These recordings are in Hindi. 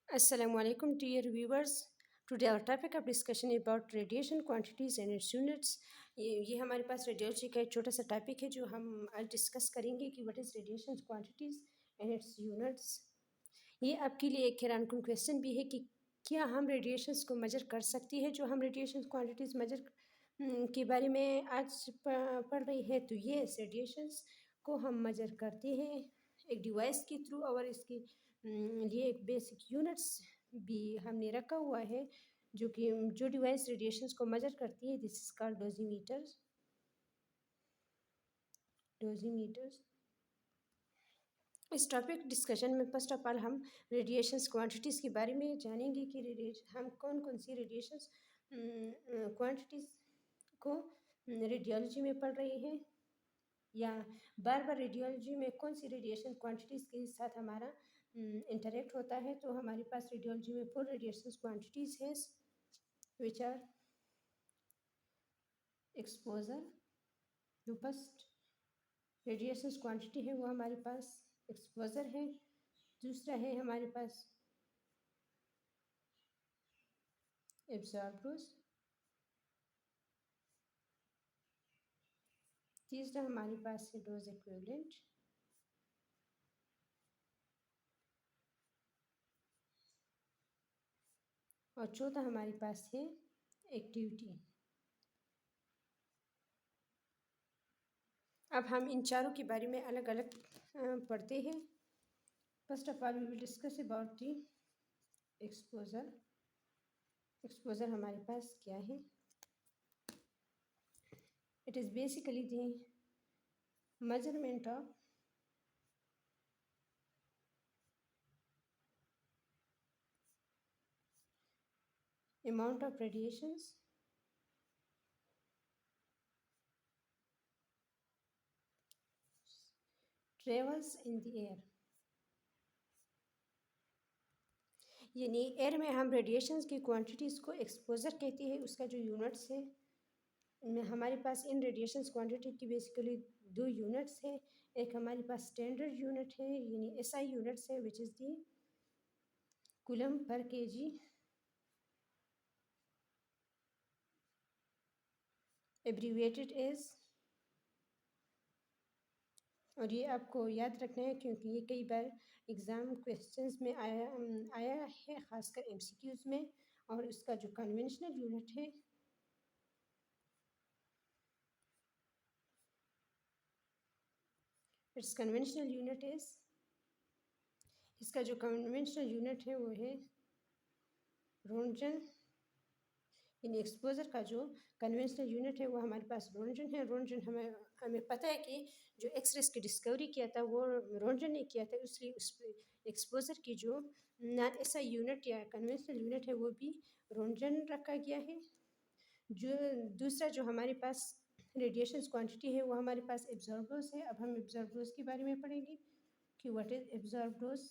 Assalamu alaikum, dear viewers. Today our topic of discussion is about radiation quantities and its units. ये हमारे पास रेडियोलॉजी का एक छोटा सा टॉपिक है जो हम आज डिस्कस करेंगे कि what is radiation quantities and it's units. ये आपके लिए एक हैरानकुन क्वेश्चन भी है कि क्या हम रेडिएशंस को मेजर कर सकती है। जो हम रेडिएशन क्वांटिटीज़ मेजर के बारे में आज पढ़ रही है, तो ये रेडिएशंस को हम मेजर करते हैं एक डिवाइस के थ्रू, और इसकी लिए एक बेसिक यूनिट्स भी हमने रखा हुआ है जो कि जो डिवाइस रेडिएशंस को मेजर करती है। This is called dosimeters. Dosimeters इस टॉपिक डिस्कशन में फर्स्ट ऑफ ऑल हम रेडिएशंस क्वांटिटीज़ के बारे में जानेंगे कि हम कौन कौन सी रेडिएशंस क्वांटिटीज़ को रेडियोलॉजी में पढ़ रहे हैं, या बार बार रेडियोलॉजी में कौन सी रेडिएशन क्वांटिटीज़ के साथ हमारा इंटरेक्ट होता है। तो हमारे पास रेडियोलॉजी में 4 रेडिएशन क्वांटिटीज़ है विच आर एक्सपोजर। जो फर्स्ट रेडिएशन क्वांटिटी है वो हमारे पास एक्सपोजर है। दूसरा है हमारे पास एब्जॉर्बर्स। तीसरा हमारे पास है डोज इक्विवेलेंट। और चौथा हमारे पास है एक्टिविटी। अब हम इन चारों के बारे में अलग अलग पढ़ते हैं। First of all we will discuss about the exposure. Exposure हमारे पास क्या है? It is basically the measurement of amount of radiations travels in the air। यानी एयर में हम रेडिएशंस की क्वांटिटीज़ को एक्सपोजर कहते हैं। उसका जो यूनिट्स है हमारे पास इन रेडिएशंस क्वांटिटी की बेसिकली दो यूनिट्स हैं। एक हमारे पास स्टैंडर्ड यूनिट है यानी एसआई यूनिट्स है which is the coulomb per kg, abbreviated as. और ये आपको याद रखना है क्योंकि ये कई बार एग्ज़ाम क्वेश्चंस में आया है, ख़ासकर एमसीक्यूज़ में। और इसका जो कन्वेंशनल यूनिट है इट्स कन्वेंशनल यूनिट इज़, इसका जो कन्वेंशनल यूनिट है वो है रोंटन। इन एक्सपोजर का जो कन्वेंशनल यूनिट है वो हमारे पास रोंटन है। रोंटन हमें हमें पता है कि जो एक्सरेस की डिस्कवरी किया था वो रोंटन ने किया था, इसलिए उस एक्सपोजर की जो नॉन एसआई यूनिट या कन्वेंशनल यूनिट है वो भी रोंटन रखा गया है। जो दूसरा जो हमारे पास रेडिएशन क्वांटिटी है वो हमारे पास एब्जॉर्बर्स है। अब हम एब्जॉर्बर्स के बारे में पढ़ेंगे कि what is absorbers.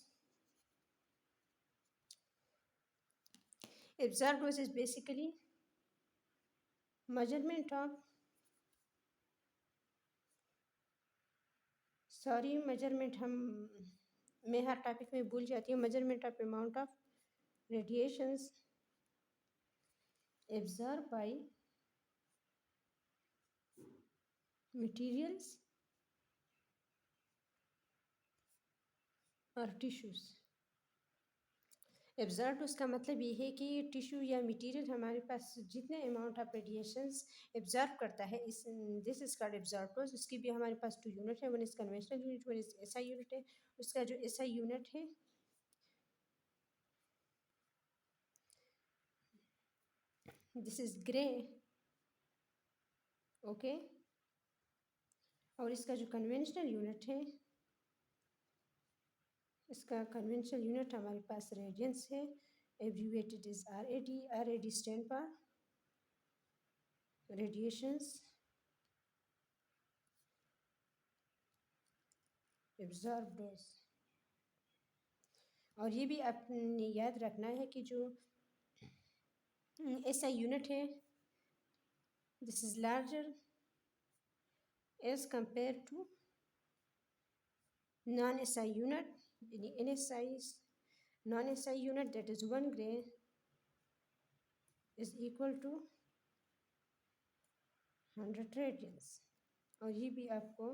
Absorbers is basically measurement of, sorry measurement हम मैं हर टॉपिक में भूल जाती हूँ। Measurement of amount of radiations absorb by materials और टिश्यूज़। एब्जॉर्ब उसका मतलब ये है कि टिश्यू या मटेरियल हमारे पास जितने अमाउंट ऑफ रेडिएशंस एब्जॉर्ब करता है, इस दिस इज कॉल्ड एब्जॉर्बर्स। उसकी भी हमारे पास 2 यूनिट है, one is conventional unit, one is SI unit है। उसका जो एसआई यूनिट है दिस इज ग्रे, ओके। और इसका जो कन्वेंशनल यूनिट है, इसका कन्वेंशनल यूनिट हमारे पास रेडियंस है। Abbreviated is RAD. RAD stand for radiations absorbed. और ये भी आपने याद रखना है कि जो एसआई यूनिट है this is larger as compare to non SI unit यानी NSI non-SI unit, that is 1 gray, is equal to 100 radians। और ये भी आपको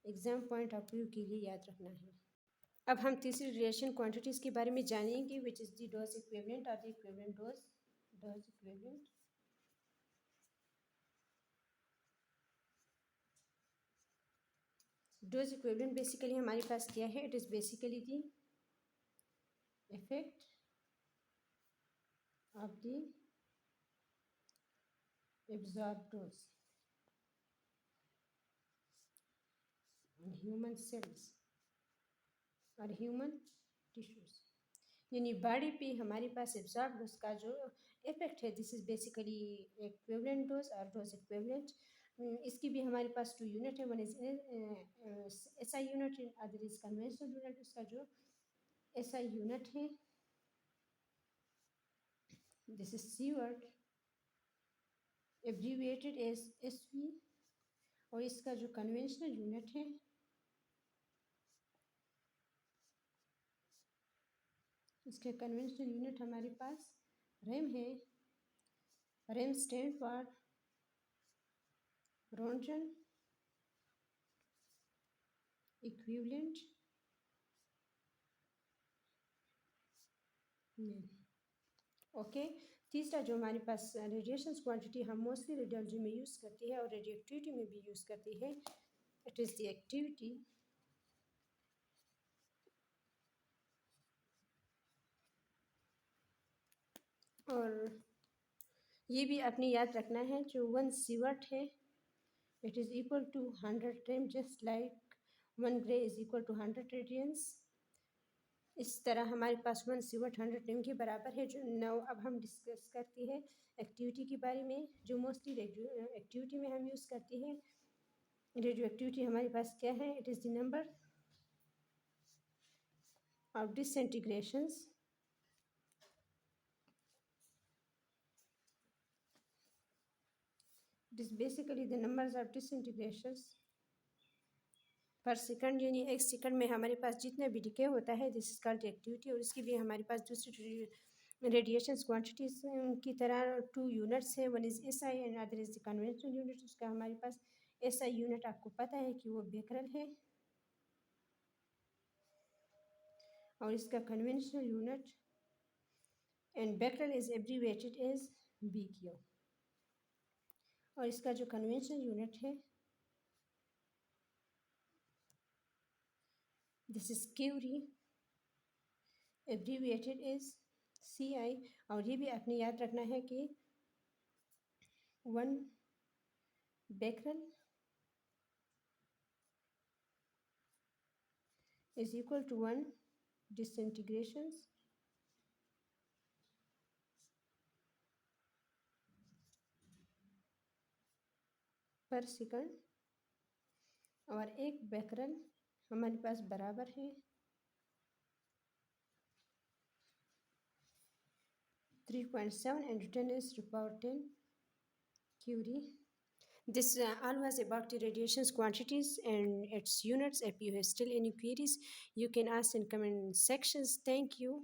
एग्ज़ाम पॉइंट ऑफ व्यू के लिए याद रखना है। अब हम तीसरी रिएक्शन क्वांटिटीज़ के बारे में जानेंगे, which is the dose equivalent और the equivalent dose equivalent. Dose equivalent basically हमारे पास क्या है? It is basically the effect of the absorb dose on human cells और ह्यूमन टिश्यूज, यानी बॉडी पे हमारे पास एब्जॉर्ब डोज का जो इफेक्ट है, this is basically equivalent dose और डोज इक्विवेलेंट। इसकी भी हमारे पास 2 यूनिट है, one is SI unit and other is conventional unit. उसका जो SI यूनिट है, this is sievert abbreviated as SV, और इसका जो कन्वेंशनल यूनिट है, इसके कन्वेंशनल यूनिट हमारे पास रेम है। Rem stand for roentgen equivalent okay. तीसरा जो हमारे पास रेडिएशन क्वांटिटी हम मोस्टली रेडियोलॉजी में यूज़ करती है और रेडियो एक्टिविटी में भी यूज़ करती है, इट इज़ द एक्टिविटी। और ये भी अपने याद रखना है, जो 1 सीवर्ट है, it is equal to 100 rem, just like 1 gray is equal to 100 radians. इस तरह हमारे पास 1 सीवर्ट 100 रेम के बराबर है। जो नाउ अब हम डिस्कस करते हैं एक्टिविटी के बारे में, जो मोस्टली रेडियो एक्टिविटी में हम यूज़ करते हैं। रेडियो एक्टिविटी हमारे पास क्या है? It is the number of disintegrations it is basically the numbers of disintegrations per second, यानी एक सेकंड में हमारे पास जितना भी डिके होता है, दिस इज कॉल्ड एक्टिविटी। और इसकी भी हमारे पास दूसरी रेडिएशन क्वांटिटीज की तरह 2 यूनिट्स है, one is SI and other is the conventional unit. उसका हमारे पास SI यूनिट आपको पता है कि वो बेकरल है, और इसका conventional unit and becquerel is abbreviated as BQ। और इसका जो कन्वेंशनल यूनिट है, this is curie abbreviated as CI। और ये भी आपने याद रखना है कि 1 Becquerel is equal to 1 disintegrations पर सेकंड, और 1 बेकरल हमारे पास बराबर है 3.7 and written is 10 curie। This all was about the radiations quantities and its units. If you have still any queries, you can ask in comment sections. Thank you.